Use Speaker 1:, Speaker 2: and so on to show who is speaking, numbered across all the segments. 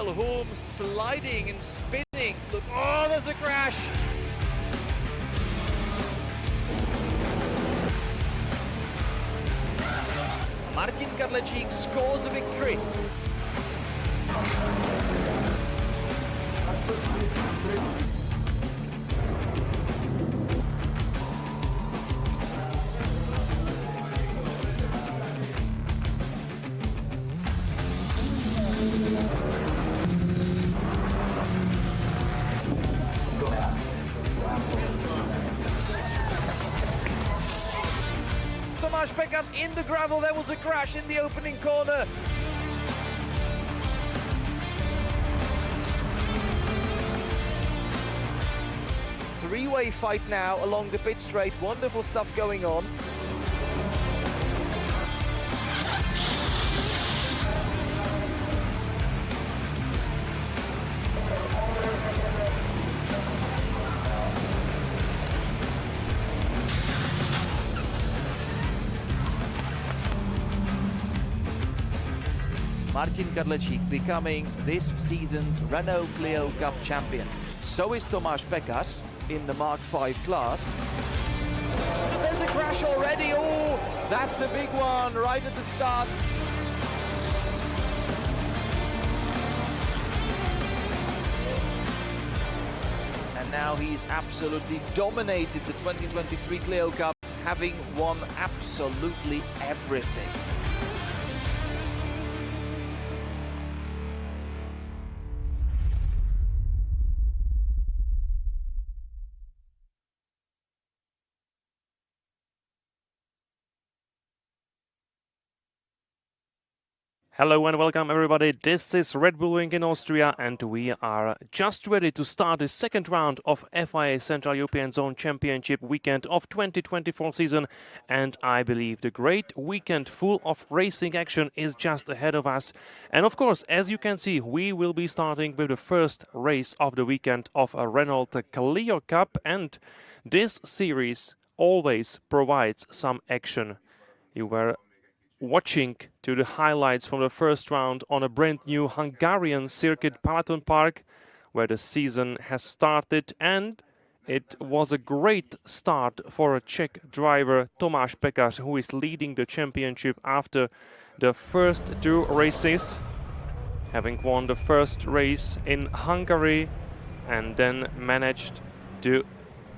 Speaker 1: Holmes sliding and spinning. Look, oh, there's a crash. Martin Kadlečík scores a victory. Pekař in the gravel, there was a crash in the opening corner. Three-way fight now along the pit straight, wonderful stuff going on. Martin Kadlečík becoming this season's Renault Clio Cup champion. So is Tomáš Pekař in the Mark V class. There's a crash already. Oh, that's a big one right at the start. And now he's absolutely dominated the 2023 Clio Cup, having won absolutely everything.
Speaker 2: Hello and welcome everybody, this is Red Bull Ring in Austria and we are just ready to start the second round of FIA Central European Zone Championship weekend of 2024 season, and I believe the great weekend full of racing action is just ahead of us. And of course, as you can see, we will be starting with the first race of the weekend of a Renault Clio Cup, and this series always provides some action. You were watching to the highlights from the first round on a brand new Hungarian circuit, Peloton Park, where the season has started, and it was a great start for a Czech driver Tomáš Pekař, who is leading the championship after the first two races, having won the first race in Hungary and then managed to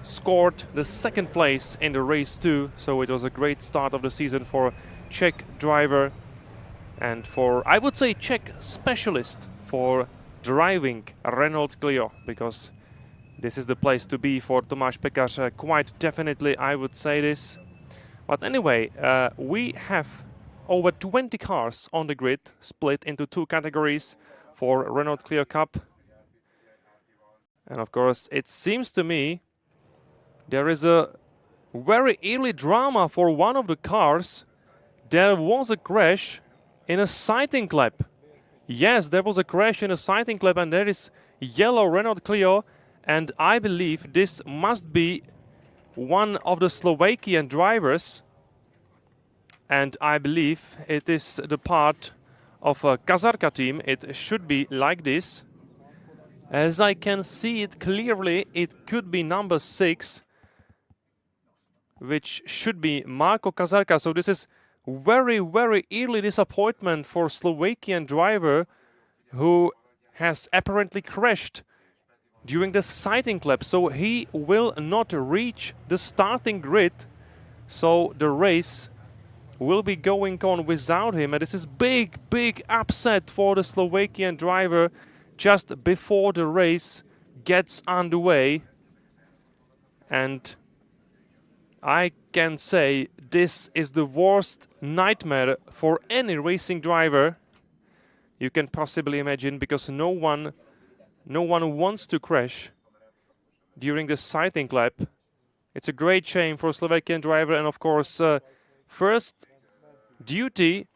Speaker 2: score the second place in the race 2. So it was a great start of the season for Czech driver and for, I would say, Czech specialist for driving a Renault Clio, because this is the place to be for Tomáš Pekař, quite definitely, I would say this. But anyway, we have over 20 cars on the grid, split into two categories for Renault Clio Cup. And of course, it seems to me there is a very early drama for one of the cars. There was a crash in a sighting lap. Yes, there was a crash in a sighting lap, and there is yellow Renault Clio, and I believe this must be one of the Slovakian drivers, and I believe it is the part of a Kazarka team. It should be like this. As I can see it clearly, it could be number 6, which should be Marko Kazarka. So this is very, very early disappointment for Slovakian driver who has apparently crashed during the sighting lap. So he will not reach the starting grid. So the race will be going on without him. And this is big, big upset for the Slovakian driver just before the race gets underway. And I can say this is the worst nightmare for any racing driver you can possibly imagine, because no one wants to crash during the sighting lap. It's a great shame for Slovakian driver, and of course, first duty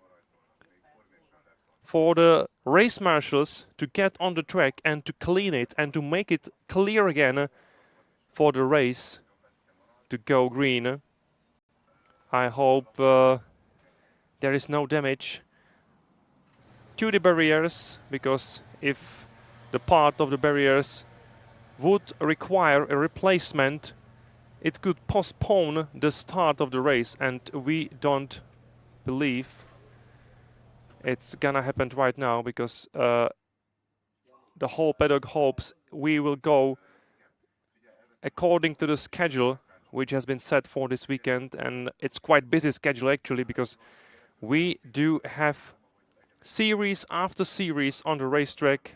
Speaker 2: for the race marshals to get on the track and to clean it and to make it clear again for the race to go green. I hope there is no damage to the barriers, because if the part of the barriers would require a replacement, it could postpone the start of the race, and we don't believe it's gonna happen right now, because the whole paddock hopes we will go according to the schedule which has been set for this weekend, and it's quite busy schedule actually, because we do have series after series on the racetrack,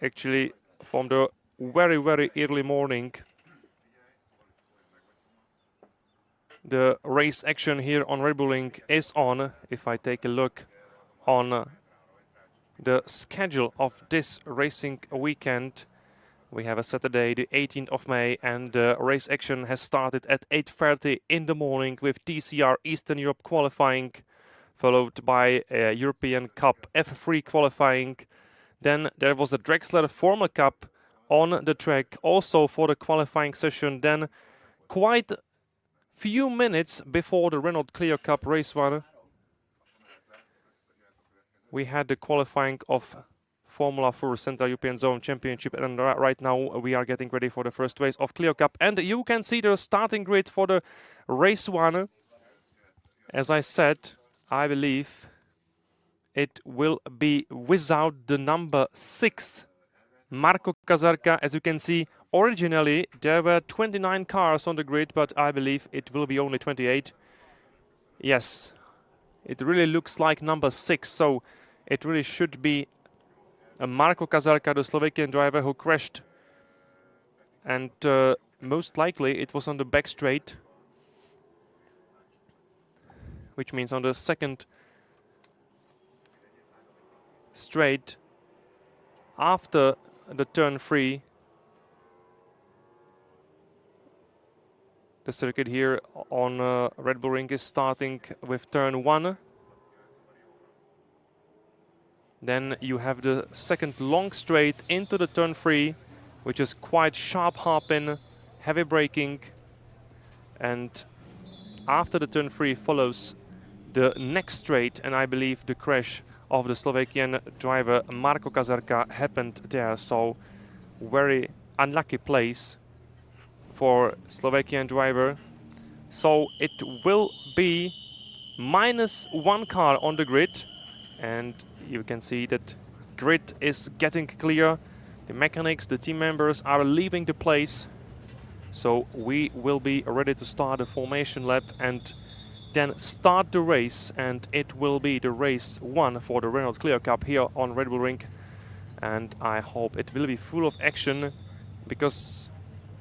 Speaker 2: actually from the very, very early morning. The race action here on Red Bull Ring is on. If I take a look on the schedule of this racing weekend, we have a Saturday, the 18th of May, and the race action has started at 8:30 in the morning with TCR Eastern Europe qualifying, followed by a European Cup F3 qualifying. Then there was a Drexler Formula Cup on the track, also for the qualifying session. Then quite few minutes before the Renault Clio Cup race 1, we had the qualifying of Formula 4 Central European Zone Championship, and right now we are getting ready for the first race of Clio Cup. And you can see the starting grid for the race 1. As I said, I believe it will be without the number 6, Marco Kazarka. As you can see, originally there were 29 cars on the grid, but I believe it will be only 28. Yes, it really looks like number 6, so it really should be Marco Kazarka, the Slovakian driver who crashed. And most likely it was on the back straight, which means on the second straight after the turn 3. The circuit here on Red Bull Ring is starting with turn 1. Then you have the second long straight into the turn 3, which is quite sharp hairpin, heavy braking. And after the turn 3 follows the next straight, and I believe the crash of the Slovakian driver Marco Kazarka happened there. So very unlucky place for Slovakian driver. So it will be -1 car on the grid, and you can see that grid is getting clear. The mechanics, the team members are leaving the place. So we will be ready to start the formation lap and then start the race, and it will be the race 1 for the Renault Clio Cup here on Red Bull Ring. And I hope it will be full of action, because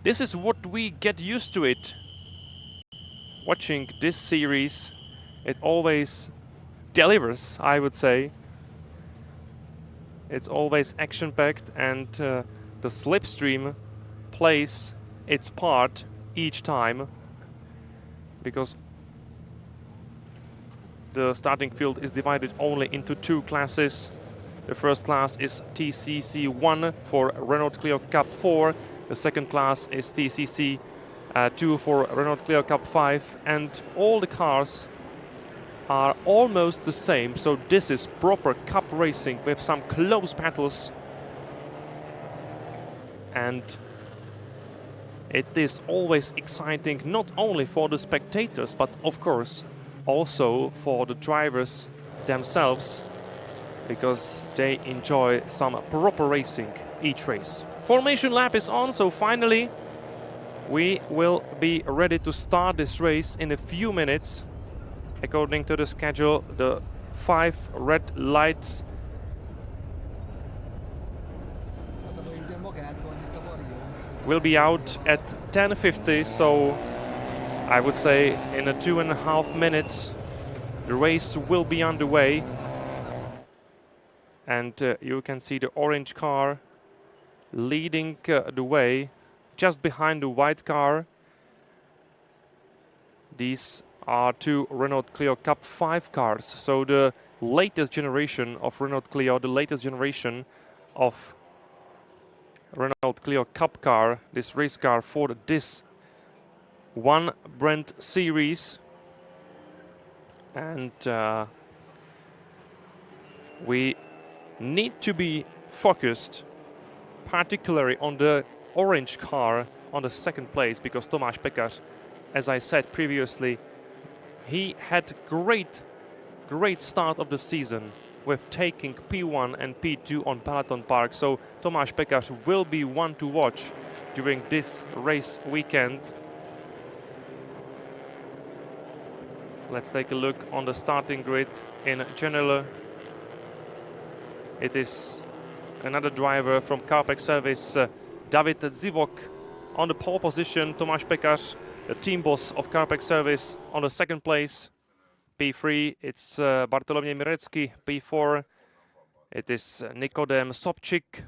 Speaker 2: this is what we get used to it. Watching this series, it always delivers, I would say. It's always action-packed, and the slipstream plays its part each time, because the starting field is divided only into 2 classes. The first class is TCC 1 for Renault Clio Cup 4. The second class is TCC 2 for Renault Clio Cup 5. And all the cars are almost the same. So this is proper cup racing with some close battles. And it is always exciting, not only for the spectators, but of course also for the drivers themselves, because they enjoy some proper racing each race. Formation lap is on, so finally we will be ready to start this race in a few minutes. According to the schedule, the 5 red lights will be out at 10:50, so I would say in a 2.5 minutes the race will be underway. And you can see the orange car leading the way just behind the white car. These are two Renault Clio Cup 5 cars, so the latest generation of Renault Clio, the latest generation of Renault Clio Cup car, this race car for this one brand series. And we need to be focused particularly on the orange car on the second place, because Tomáš Pekař, as I said previously, he had great start of the season with taking P1 and P2 on Peloton Park. So Tomáš Pekař will be one to watch during this race weekend. Let's take a look on the starting grid in general. It is another driver from Carpek Service, Dziwok, on the pole position. Tomáš Pekař, the team boss of Carpek Service, on the second place. P3, it's Bartolomiej Mirecki. P4, it is Nik Štefančič.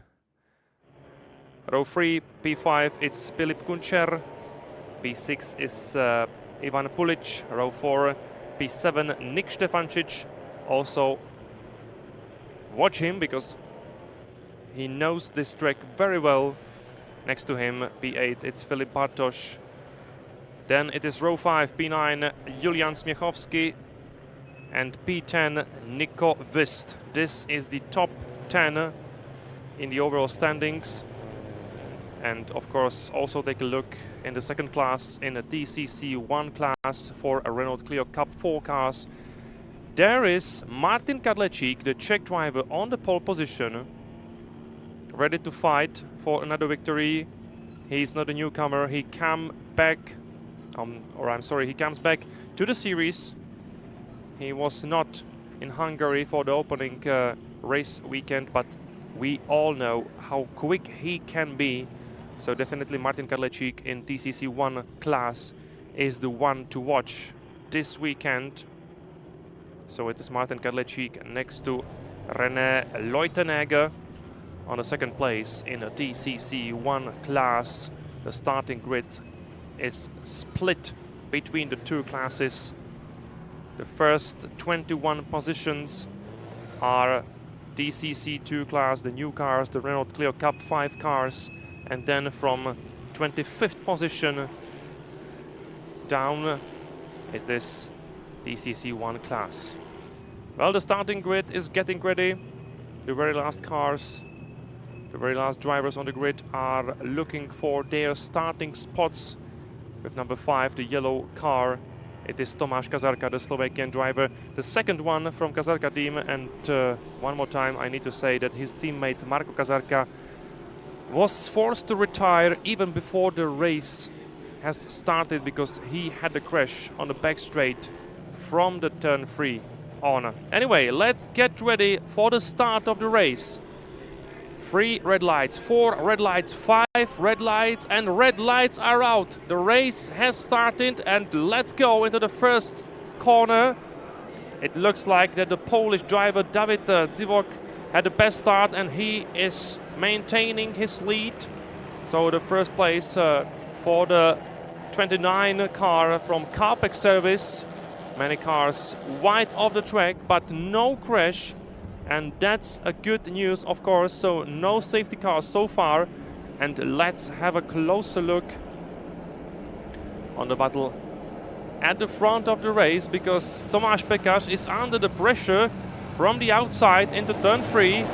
Speaker 2: Row 3, P5, it's Filip. P6 is Ivan Pulić. Row 4, P7, Nik Štefančič. Also watch him because he knows this track very well. Next to him, P8, it's Filip Bartoš. Then it is row 5, P9, Julian Śmiechowski. And P10, Nico Vist. This is the top 10 in the overall standings. And of course, also take a look in the second class, in a TCC1 class for a Renault Clio Cup 4 cars. There is Martin Kadlečík, the Czech driver, on the pole position, ready to fight for another victory. He's not a newcomer. He comes back to the series. He was not in Hungary for the opening race weekend, but we all know how quick he can be. So definitely Martin Kadlečík in TCC1 class is the one to watch this weekend. So it is Martin Kadlečík next to René Leutenegger on the second place in a TCC1 class. The starting grid is split between the two classes. The first 21 positions are TCC2 class, the new cars, the Renault Clio Cup 5 cars, and then from 25th position down it is TCC1 class. Well, the starting grid is getting ready. The very last cars, the very last drivers on the grid are looking for their starting spots. With number 5, the yellow car, it is Tomáš Kazarka, the Slovakian driver, the second one from Kazarka team. And one more time, I need to say that his teammate Marko Kazarka was forced to retire even before the race has started because he had a crash on the back straight from the turn 3 on. Anyway, let's get ready for the start of the race. 3 red lights, 4 red lights, 5 red lights, and red lights are out. The race has started, and let's go into the first corner. It looks like that the Polish driver David Dziwok had the best start, and he is maintaining his lead. So the first place for the 29 car from Carpek Service. Many cars wide of the track, but no crash. And that's a good news, of course. So no safety cars so far. And let's have a closer look on the battle at the front of the race, because Tomáš Pekař is under the pressure from the outside into turn 3.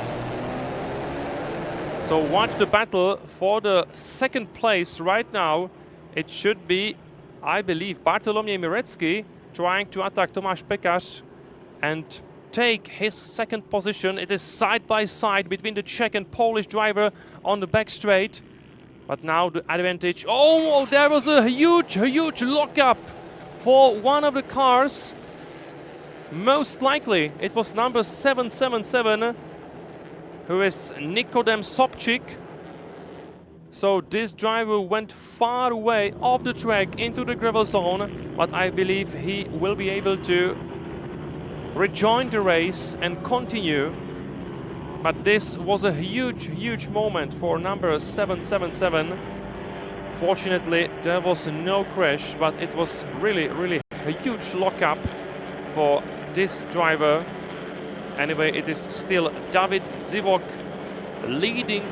Speaker 2: So watch the battle for the second place right now. It should be, I believe, Bartolomiej Mirecki trying to attack Tomáš Pekař and take his second position. It is side by side between the Czech and Polish driver on the back straight. But now the advantage. Oh, there was a huge lockup for one of the cars. Most likely it was number 777, who is Nik Štefančič. So this driver went far away off the track into the gravel zone, but I believe he will be able to rejoin the race and continue. But this was a huge moment for number 777. Fortunately, there was no crash, but it was really a huge lockup for this driver. Anyway, it is still David Dziwok leading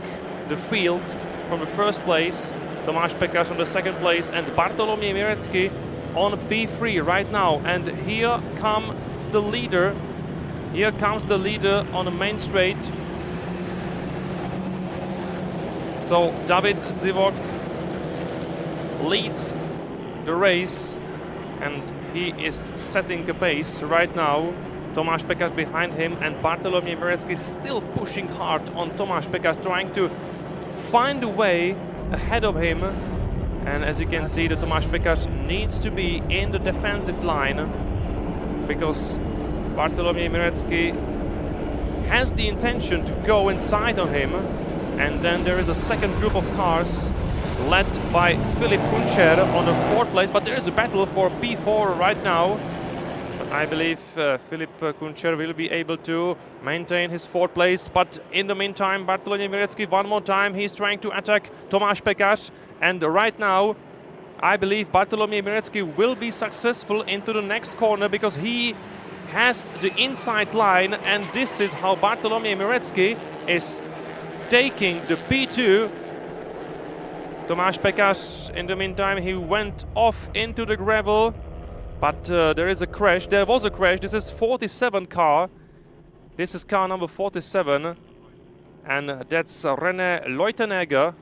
Speaker 2: the field from the first place, Tomáš Pekař on the second place, and Bartolomiej Mirecki on P3 right now. And here comes the leader. Here comes the leader on the main straight. So David Dziwok leads the race, and he is setting a pace right now. Tomáš Pekař behind him, and Bartolomiej Mirecki still pushing hard on Tomáš Pekař, trying to find a way ahead of him. And as you can see, the Tomáš Pekař needs to be in the defensive line, because Bartolomiej Mirecki has the intention to go inside on him. And then there is a second group of cars led by Filip on the fourth place, but there is a battle for P4 right now. But I believe Filip will be able to maintain his fourth place. But in the meantime, Bartolomiej Mirecki one more time, he's trying to attack Tomáš Pekař. And right now, I believe Bartolomiej Mirecki will be successful into the next corner, because he has the inside line, and this is how Bartolomiej Mirecki is taking the P2. Tomáš Pekař, in the meantime, he went off into the gravel, but there is a crash. There was a crash. This is 47 car. This is car number 47, and that's René Leutenegger,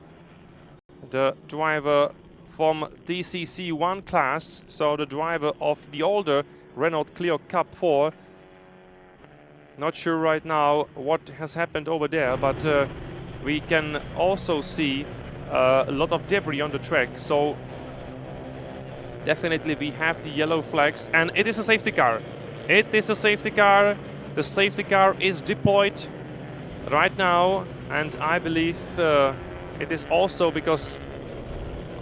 Speaker 2: the driver from DCC1 class, so the driver of the older Renault Clio Cup 4. Not sure right now what has happened over there, but we can also see a lot of debris on the track, so definitely we have the yellow flags, and it is a safety car. It is a safety car. The safety car is deployed right now, and I believe it is also because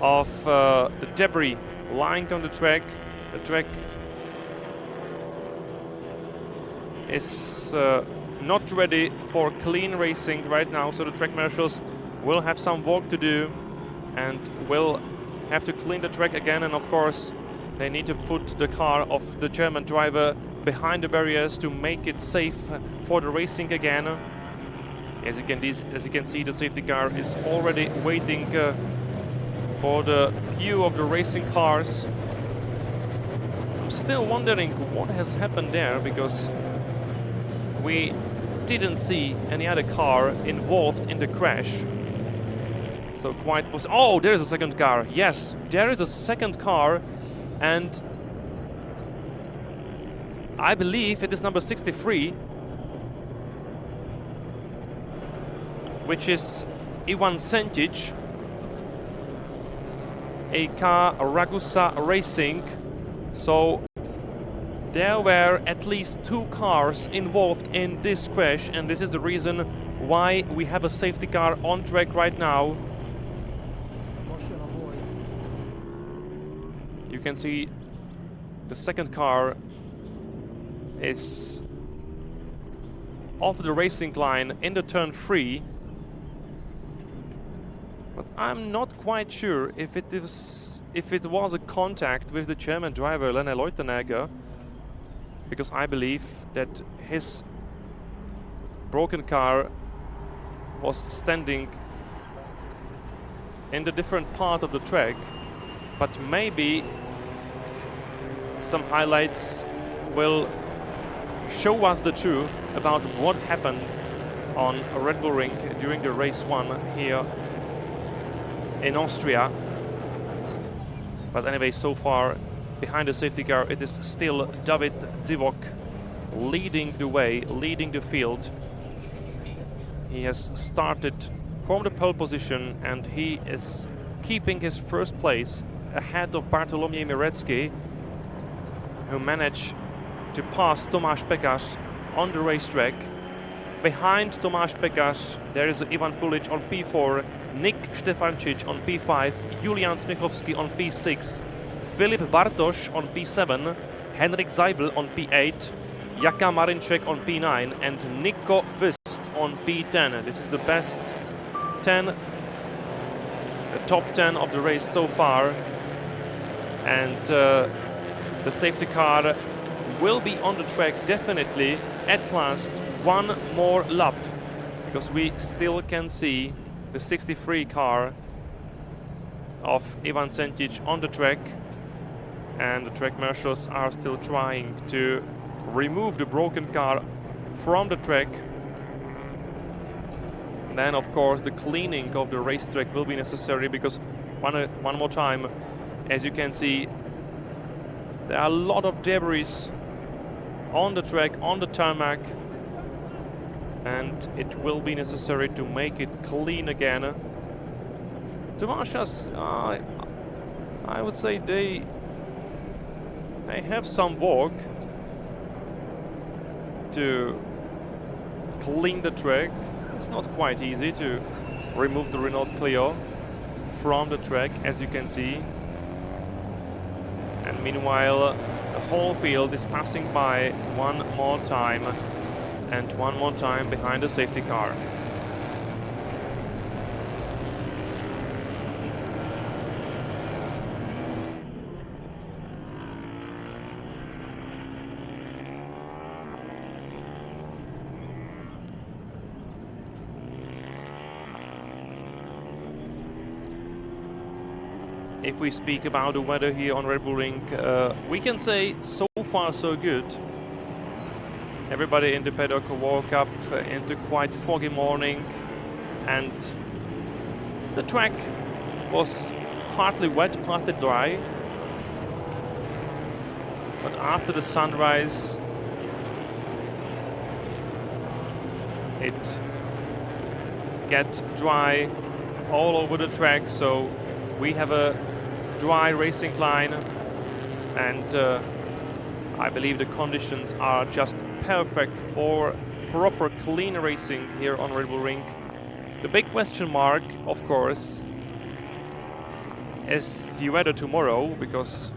Speaker 2: of the debris lying on the track. The track is not ready for clean racing right now, so the track marshals will have some work to do and will have to clean the track again. And of course, they need to put the car of the German driver behind the barriers to make it safe for the racing again. As you can see, the safety car is already waiting for the queue of the racing cars. I'm still wondering what has happened there, because we didn't see any other car involved in the crash. So oh, there is a second car. Yes, there is a second car, and I believe it is number 63, which is Ivan Sentic, a car Ragusa Racing. So there were at least 2 cars involved in this crash, and this is the reason why we have a safety car on track right now. You can see the second car is off the racing line in the turn 3. But I'm not quite sure if it was a contact with the German driver René Leutenegger, because I believe that his broken car was standing in the different part of the track. But maybe some highlights will show us the truth about what happened on Red Bull Ring during the race 1 here in Austria. But anyway, so far behind the safety car, it is still David Dziwok leading the way, leading the field. He has started from the pole position, and he is keeping his first place ahead of Bartolomiej Mirecki, who managed to pass Tomáš Pekař on the racetrack. Behind Tomáš Pekař, there is Ivan Pulić on P4, Nik Štefančič on P5, Julian Śmiechowski on P6, Filip Bartoš on P7, Henrik Seibel on P8, Jaka Marinček on P9, and Nico Wüst on P10. This is the best 10 the top 10 of the race so far. And the safety car will be on the track definitely at last one more lap, because we still can see the 63 car of Ivan Štefančič on the track, and the track marshals are still trying to remove the broken car from the track. Then of course the cleaning of the racetrack will be necessary, because one more time, as you can see, there are a lot of debris on the track, on the tarmac, and it will be necessary to make it clean again. Tomáš, I would say they have some work to clean the track. It's not quite easy to remove the Renault Clio from the track, as you can see. And meanwhile, the whole field is passing by one more time, and one more time behind the safety car. If we speak about the weather here on Red Bull Ring, we can say so far so good. Everybody in the paddock woke up into quite foggy morning, and the track was partly wet, partly dry. But after the sunrise, it got dry all over the track, so we have a dry racing line, and I believe the conditions are just perfect for proper clean racing here on Red Bull Ring. The big question mark, of course, is the weather tomorrow, because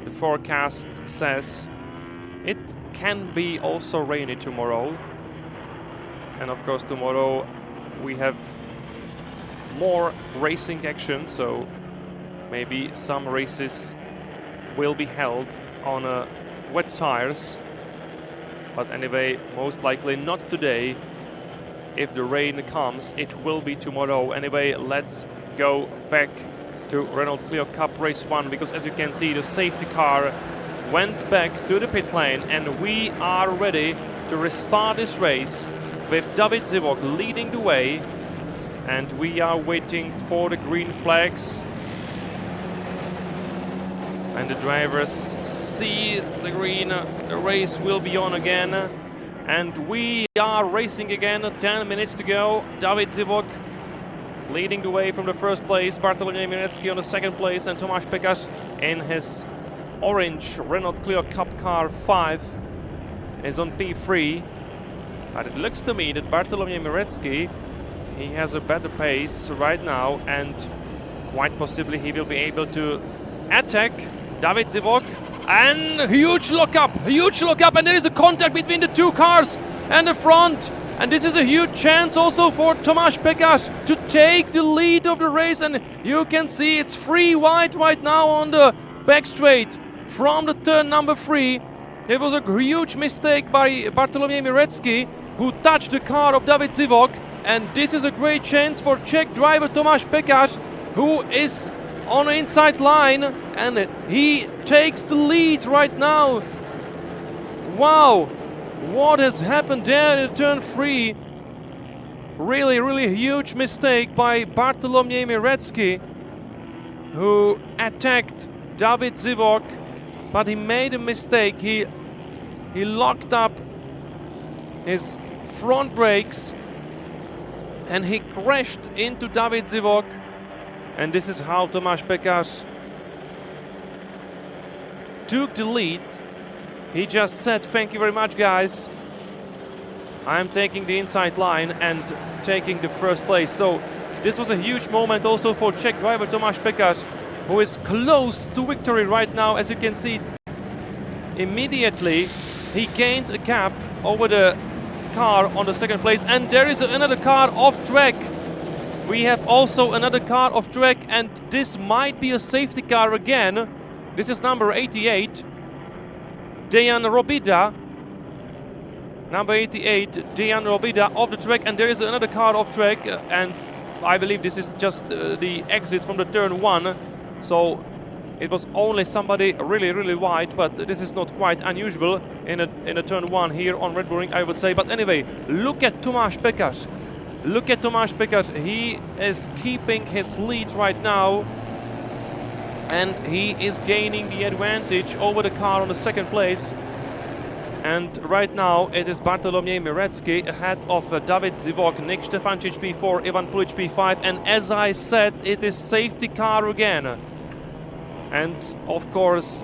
Speaker 2: the forecast says it can be also rainy tomorrow. And of course tomorrow we have more racing action, so maybe some races will be held on wet tires, but anyway, most likely not today. If the rain comes, it will be tomorrow. Anyway, let's go back to Renault Clio Cup Race 1, because as you can see, the safety car went back to the pit lane, and we are ready to restart this race with David Dziwok leading the way. And we are waiting for the green flags. And the drivers see the green, the race will be on again. And we are racing again, 10 minutes to go. David Dziwok leading the way from the first place. Bartolomiej Mirecki on the second place, and Tomáš Pekař in his orange Renault Clio Cup car 5 is on P3. But it looks to me that Bartolomiej Mirecki, he has a better pace right now, and quite possibly he will be able to attack David Dziwok. And huge lockup, and there is a contact between the two cars and the front. And this is a huge chance also for Tomáš Pekař to take the lead of the race. And you can see it's free wide right now on the back straight from the turn number 3. It was a huge mistake by Bartolomiej Mirecki, who touched the car of David Dziwok. And this is a great chance for Czech driver Tomáš Pekař, who is on the inside line, and he takes the lead right now. Wow, what has happened there in turn 3? Really huge mistake by Bartolomiej Mirecki, who attacked David Dziwok, but he made a mistake. He locked up his front brakes, and he crashed into David Dziwok. And this is how Tomáš Pekař took the lead. He just said, "Thank you very much, guys. I'm taking the inside line and taking the first place." So this was a huge moment also for Czech driver Tomáš Pekař, who is close to victory right now. As you can see, immediately he gained a gap over the car on the second place, and there is another car off track. We have also another car off track, and this might be a safety car again. This is number 88, Dejan Robida. Number 88, Dejan Robida off the track, and there is another car off track, and I believe this is just the exit from the turn 1. So it was only somebody really wide, but this is not quite unusual in a turn 1 here on Red Bull Ring, I would say. But anyway, look at Tomáš Pekař. Look at Tomáš Pekař. He is keeping his lead right now, and he is gaining the advantage over the car on the second place. And right now it is Bartolomiej Mirecki ahead of David Dziwok, Nik Štefančič P4, Ivan Pulić P5, and as I said, it is safety car again. And of course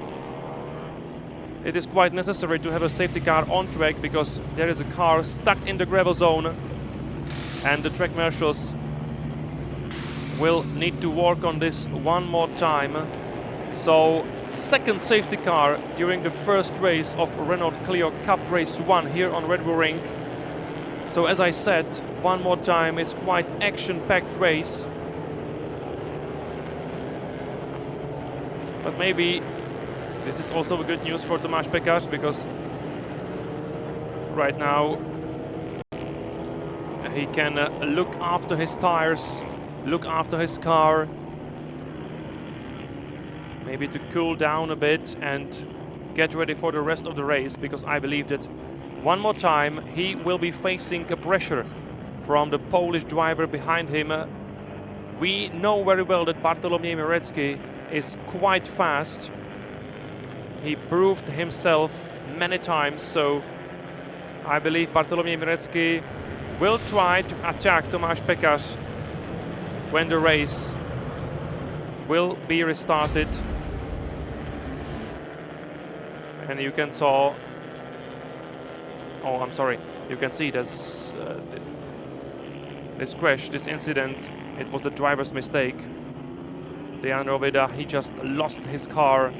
Speaker 2: it is quite necessary to have a safety car on track, because there is a car stuck in the gravel zone, and the track marshals will need to work on this one more time. So second safety car during the first race of Renault Clio Cup Race 1 here on Red Bull Ring. So as I said, one more time, it's quite action-packed race. But maybe this is also good news for Tomáš Pekař, because right now he can look after his tires, look after his car, maybe to cool down a bit and get ready for the rest of the race, because I believe that one more time he will be facing a pressure from the Polish driver behind him. We know very well that Bartolomiej Mirecki is quite fast. He proved himself many times, so I believe Bartolomiej Mirecki will try to attack Tomáš Pekař when the race will be restarted. And you can you can see this crash, this incident. It was the driver's mistake. Dejan Robida, he just lost his car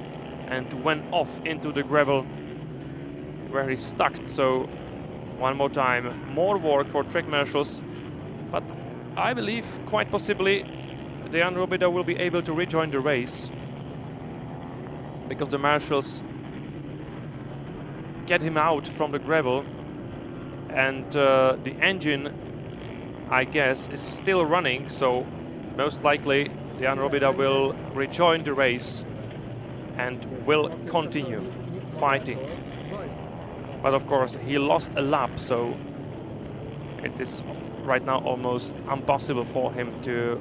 Speaker 2: and went off into the gravel where he stuck. So one more time, more work for track marshals, but I believe quite possibly Dejan Robida will be able to rejoin the race, because the marshals get him out from the gravel, and the engine, I guess, is still running, so most likely Dejan Robida will rejoin the race and will continue fighting. But of course he lost a lap, so it is right now almost impossible for him to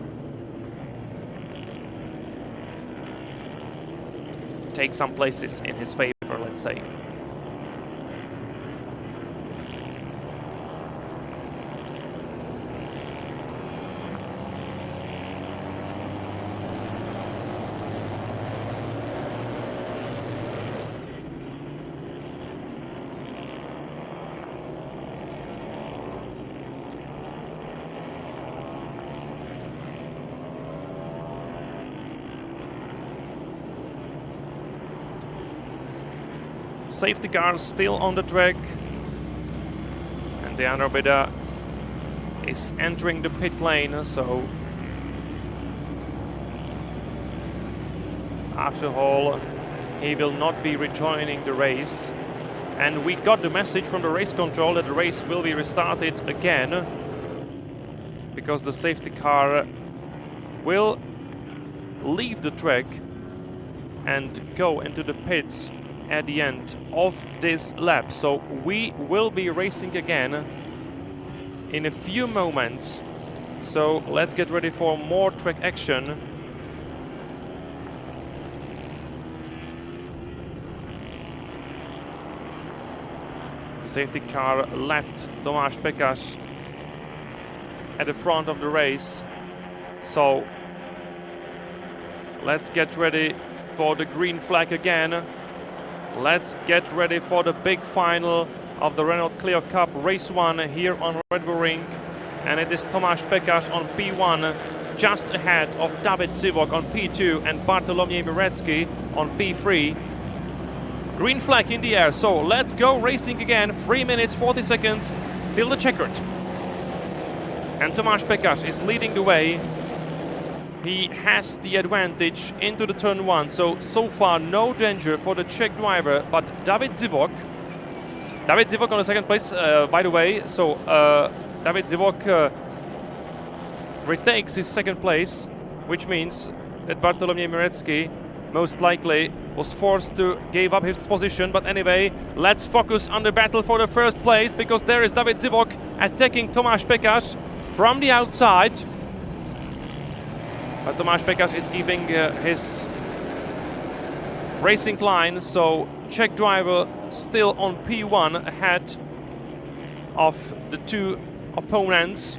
Speaker 2: take some places in his favor, let's say. Safety car still on the track, and Dejan Robida is entering the pit lane, so after all he will not be rejoining the race. And we got the message from the race control that the race will be restarted again, because the safety car will leave the track and go into the pits at the end of this lap. So we will be racing again in a few moments. So let's get ready for more track action. The safety car left Tomáš Pekař at the front of the race. So let's get ready for the green flag again. Let's get ready for the big final of the Renault Clio Cup Race 1 here on Red Bull Ring. And it is Tomáš Pekař on P1, just ahead of David Dziwok on P2 and Bartolomiej Mirecki on P3. Green flag in the air, so let's go racing again. 3 minutes 40 seconds till the checkered. and Tomáš Pekař is leading the way. He has the advantage into the turn 1, so far no danger for the Czech driver, but David Dziwok on the second place, by the way, so David Dziwok retakes his second place, which means that Bartolomiej Mirecki most likely was forced to give up his position. But anyway, let's focus on the battle for the first place, because there is David Dziwok attacking Tomáš Pekař from the outside. But Tomáš Pekař is keeping his racing line, so Czech driver still on P1 ahead of the two opponents.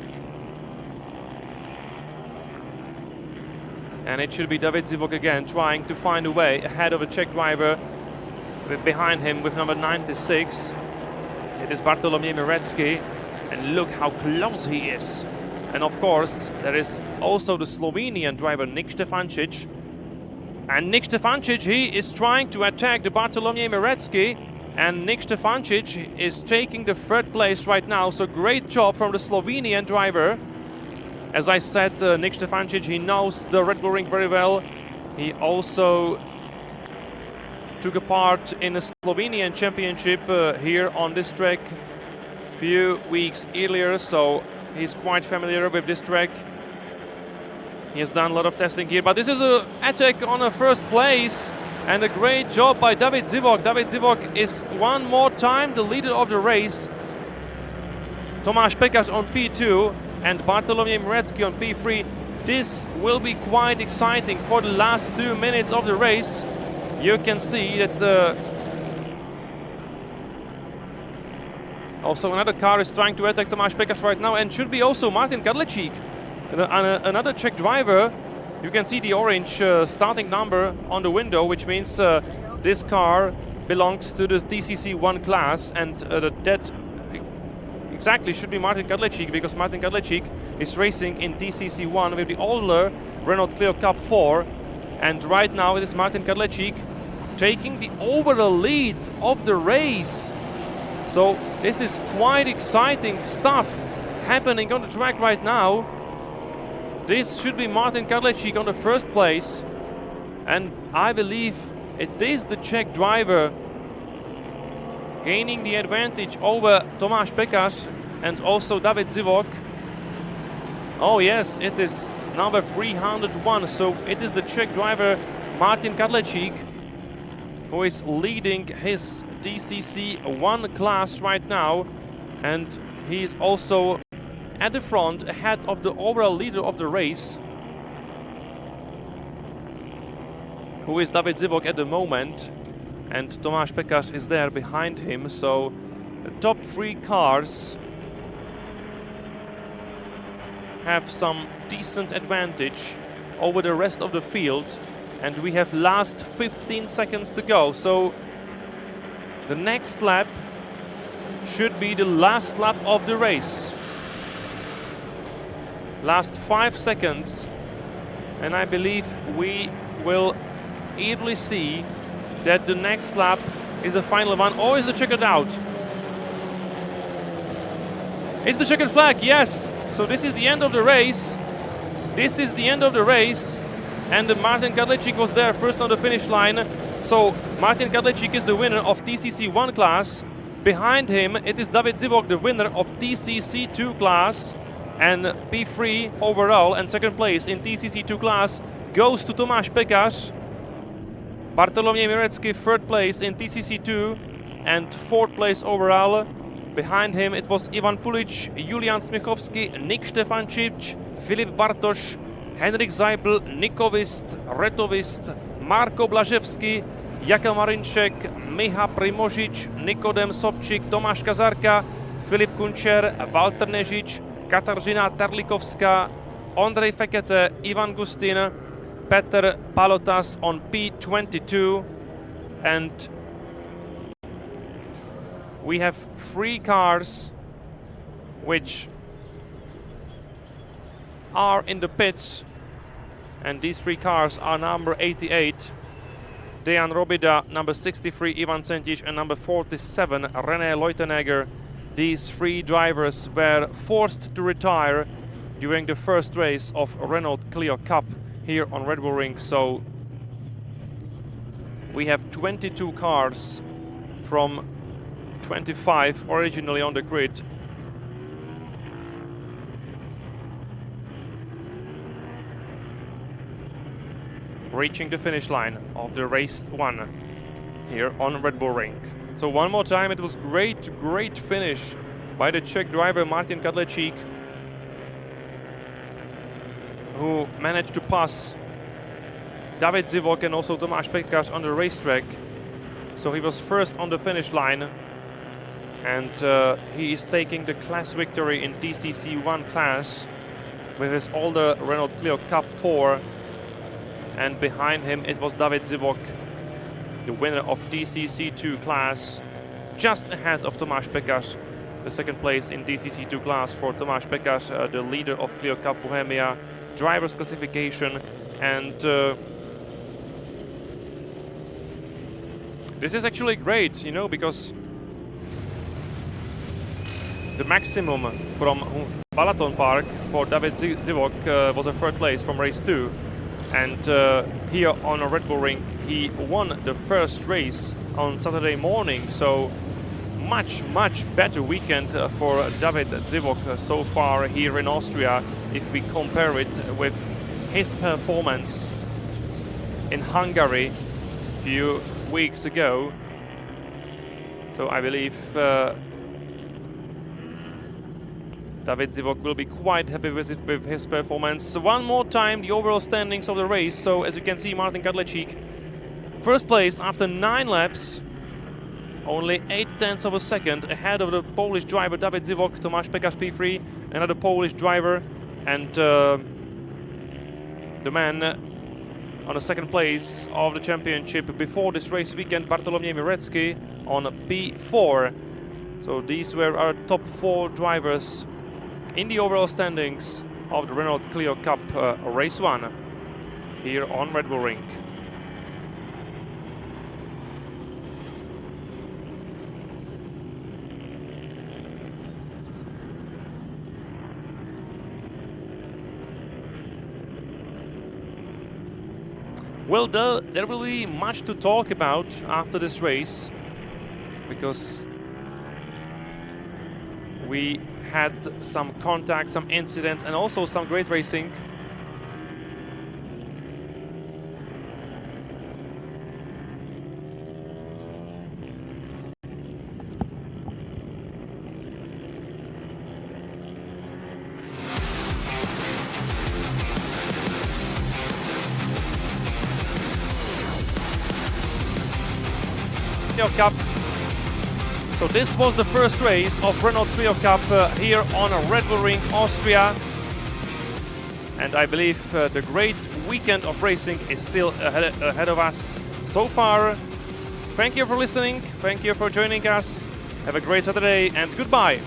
Speaker 2: And it should be David Dziwok again trying to find a way ahead of a Czech driver behind him with number 96. It is Bartolomiej Mirecki, and look how close he is. And of course, there is also the Slovenian driver Nik Štefančič. And Nik Štefančič, he is trying to attack the Bartolomiej Mirecki, and Nik Štefančič is taking the third place right now, so great job from the Slovenian driver. As I said, Nik Štefančič, he knows the Red Bull Ring very well. He also took a part in a Slovenian championship here on this track a few weeks earlier, so he's quite familiar with this track. He has done a lot of testing here, but this is an attack on a first place, and a great job by David Dziwok. David Dziwok is one more time the leader of the race. Tomáš Pekař on P2 and Bartolomiej Mirecki on P3. This will be quite exciting for the last 2 minutes of the race. You can see that also another car is trying to attack Tomáš Pekař right now, and should be also Martin Kadlečík, another Czech driver. You can see the orange starting number on the window, which means this car belongs to the TCC1 class, and that exactly should be Martin Kadlečík, because Martin Kadlečík is racing in TCC1 with the older Renault Clio Cup 4, and right now it is Martin Kadlečík taking the overall lead of the race. So this is quite exciting stuff happening on the track right now. This should be Martin Kadlečík on the first place, and I believe it is the Czech driver gaining the advantage over Tomáš Pekař and also David Dziwok. Oh yes, it is number 301, so it is the Czech driver Martin Kadlečík who is leading his TCC1 class right now, and he is also at the front ahead of the overall leader of the race, who is David Dziwok at the moment. And Tomáš Pekař is there behind him, so the top 3 cars have some decent advantage over the rest of the field, and we have last 15 seconds to go, so the next lap should be the last lap of the race. Last 5 seconds, and I believe we will easily see that the next lap is the final one, or is the checkered out? It's the checkered flag, yes! So this is the end of the race. This is the end of the race, and Martin Kadlečík was there first on the finish line. So Martin Kadlečík is the winner of TCC1 class. Behind him it is David Dziwok, the winner of TCC2 class, and P3 overall, and second place in TCC2 class goes to Tomáš Pekař. Bartolomiej Mirecki third place in TCC2 and fourth place overall. Behind him it was Ivan Pulić, Julian Śmiechowski, Nik Štefančič, Filip Bartoš, Henrik Seipel, Nikovist, Retovist, Marko Blaževský, Jaka Marinček, Miha Primožič, Nikodem Sobčík, Tomáš Kazarka, Filip Kunčer, Walter Nežič, Katarzyna Terlikovská, Ondrej Fekete, Ivan Gustin, Petr Palotas on P22, and we have 3 cars which are in the pits, and these 3 cars are number 88 Dejan Robida, number 63 Ivan Sentič, and number 47 René Leutenegger. These 3 drivers were forced to retire during the first race of Renault Clio Cup here on Red Bull Ring. So we have 22 cars from 25 originally on the grid. Reaching the finish line of the race 1 here on Red Bull Ring. So one more time, it was great finish by the Czech driver Martin Kadlečík, who managed to pass David Dziwok and also Tomáš Pekař on the racetrack. So he was first on the finish line, and he is taking the class victory in DCC1 class with his older Renault Clio Cup 4. And behind him it was David Dziwok, the winner of DCC2 class, just ahead of Tomáš Pekař. The second place in DCC2 class for Tomáš Pekař, the leader of Clio Cup Bohemia drivers classification. And this is actually great, you know, because the maximum from Balaton Park for David Dziwok was a third place from race 2. And here on a Red Bull Ring, he won the first race on Saturday morning. So much better weekend for David Dziwok so far here in Austria, if we compare it with his performance in Hungary a few weeks ago. So I believe David Dziwok will be quite happy with his performance. One more time, the overall standings of the race. So as you can see, Martin Kadlečík, first place after 9 laps, only 0.8 of a second ahead of the Polish driver David Dziwok. Tomáš Pekař P3, another Polish driver, and the man on the second place of the championship before this race weekend, Bartolomiej Mirecki, on P4. So these were our top 4 drivers in the overall standings of the Renault Clio Cup Race 1 here on Red Bull Ring. Well, there will be much to talk about after this race, because we had some contact, some incidents, and also some great racing. Cup. So this was the first race of Renault Clio Cup here on Red Bull Ring, Austria. And I believe the great weekend of racing is still ahead of us so far. Thank you for listening. Thank you for joining us. Have a great Saturday and goodbye.